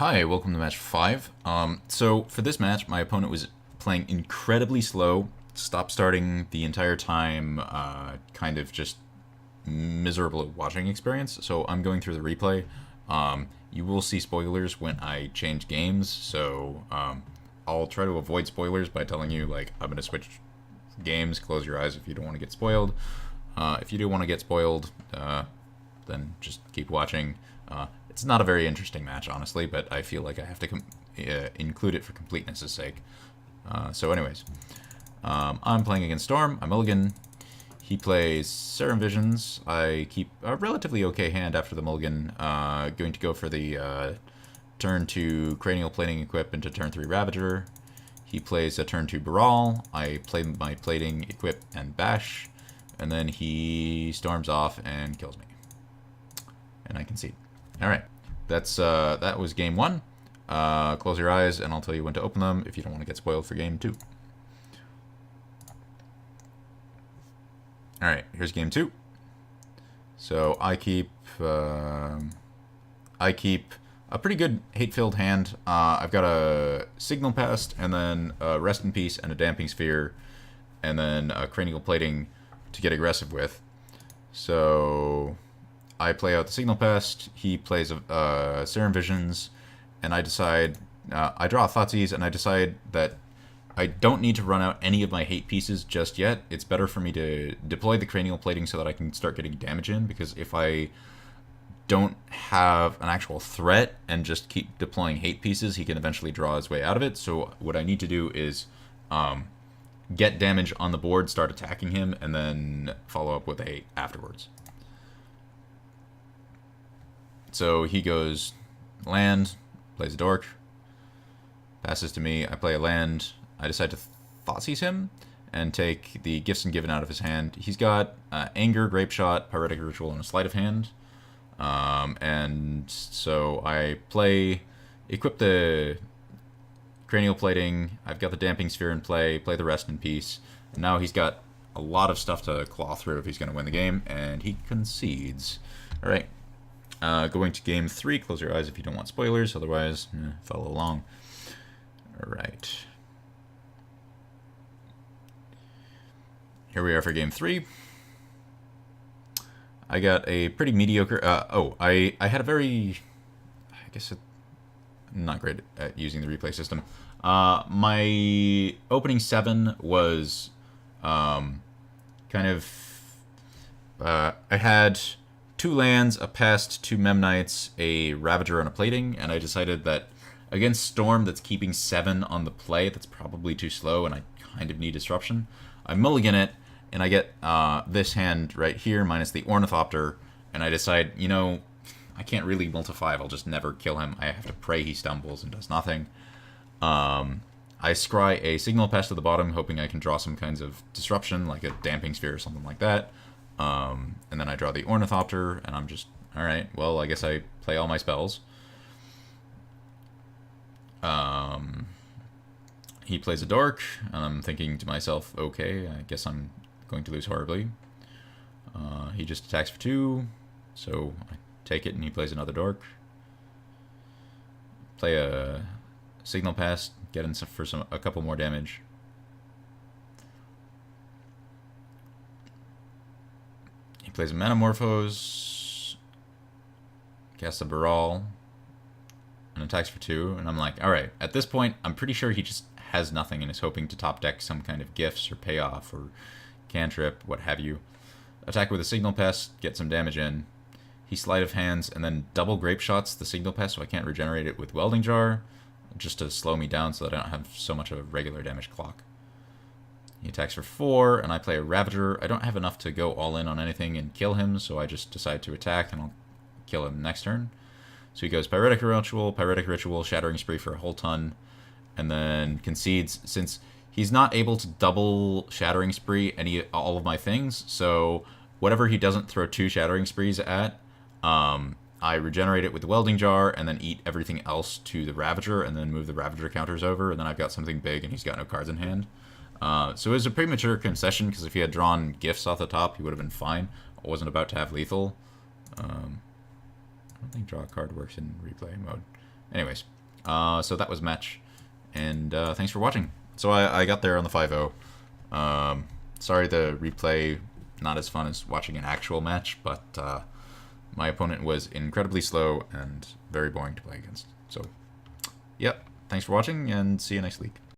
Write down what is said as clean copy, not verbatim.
Hi, welcome to match 5. So for this match, my opponent was playing incredibly slow, stop starting the entire time, kind of just miserable watching experience. So I'm going through the replay. You will see spoilers when I change games, so I'll try to avoid spoilers by telling you, like, I'm going to switch games, close your eyes if you don't want to get spoiled. If you do want to get spoiled, then just keep watching. It's not a very interesting match, honestly, but I feel like I have to include it for completeness' sake. So anyways, I'm playing against Storm. I mulligan. He plays Serum Visions. I keep a relatively okay hand after the mulligan. Going to go for the turn 2 Cranial Plating equip into turn 3 Ravager. He plays a turn 2 Baral. I play my plating, equip, and bash. And then he storms off and kills me. And I concede. Alright, that was game 1. Close your eyes and I'll tell you when to open them if you don't want to get spoiled for game 2. Alright, here's game 2. So I keep a pretty good hate-filled hand. I've got a Signal Pest, and then a Rest in Peace and a Damping Sphere, and then a Cranial Plating to get aggressive with. So I play out the Signal Pest, he plays Serum Visions, and I decide, I draw a Thoughtseize, and I decide that I don't need to run out any of my hate pieces just yet. It's better for me to deploy the Cranial Plating so that I can start getting damage in, because if I don't have an actual threat and just keep deploying hate pieces, he can eventually draw his way out of it. So what I need to do is get damage on the board, start attacking him, and then follow up with a hate afterwards. So he goes land, plays a dork, passes to me, I play a land, I decide to Thoughtseize him and take the Gifts and Given out of his hand. He's got Anger, Grape Shot, Pyretic Ritual, and a Sleight of Hand. And so I equip the Cranial Plating, I've got the Damping Sphere in play the Rest in Peace, and now he's got a lot of stuff to claw through if he's going to win the game, and he concedes. Alright. Going to game 3, close your eyes if you don't want spoilers, otherwise, follow along. Alright. Here we are for game 3. I got a pretty mediocre, I had a very, I guess I'm not great at using the replay system. My opening 7 was, kind of, I had 2 lands, a Pest, 2 Memnites, a Ravager, and a Plating, and I decided that against Storm that's keeping 7 on the play, that's probably too slow, and I kind of need Disruption. I mulligan it, and I get this hand right here, minus the Ornithopter, and I decide, you know, I can't really multi-5, I'll just never kill him. I have to pray he stumbles and does nothing. I scry a Signal Pest at the bottom, hoping I can draw some kinds of disruption, like a Damping Sphere or something like that. And then I draw the Ornithopter, and I'm just, alright, well, I guess I play all my spells. He plays a Dork, and I'm thinking to myself, okay, I guess I'm going to lose horribly. He just attacks for 2, so I take it, and he plays another Dork. Play a Signal Pest, get in for a couple more damage. He plays a Metamorphose, casts a Baral, and attacks for 2, and I'm like, alright, at this point, I'm pretty sure he just has nothing and is hoping to top deck some kind of gifts or payoff or cantrip, what have you. Attack with a Signal Pest, get some damage in. He Sleight of Hands, and then double Grape Shots the Signal Pest so I can't regenerate it with Welding Jar, just to slow me down so that I don't have so much of a regular damage clock. He attacks for 4, and I play a Ravager. I don't have enough to go all in on anything and kill him, so I just decide to attack, and I'll kill him next turn. So he goes Pyretic Ritual, Shattering Spree for a whole ton, and then concedes, since he's not able to double Shattering Spree all of my things, so whatever he doesn't throw 2 Shattering Sprees at, I regenerate it with the Welding Jar, and then eat everything else to the Ravager, and then move the Ravager counters over, and then I've got something big, and he's got no cards in hand. So it was a premature concession, because if he had drawn gifts off the top, he would have been fine. I wasn't about to have lethal. I don't think draw a card works in replay mode. Anyways, so that was match, and thanks for watching. So I got there on the 5-0. Sorry the replay, not as fun as watching an actual match, but my opponent was incredibly slow and very boring to play against. So, yep, thanks for watching, and see you next week.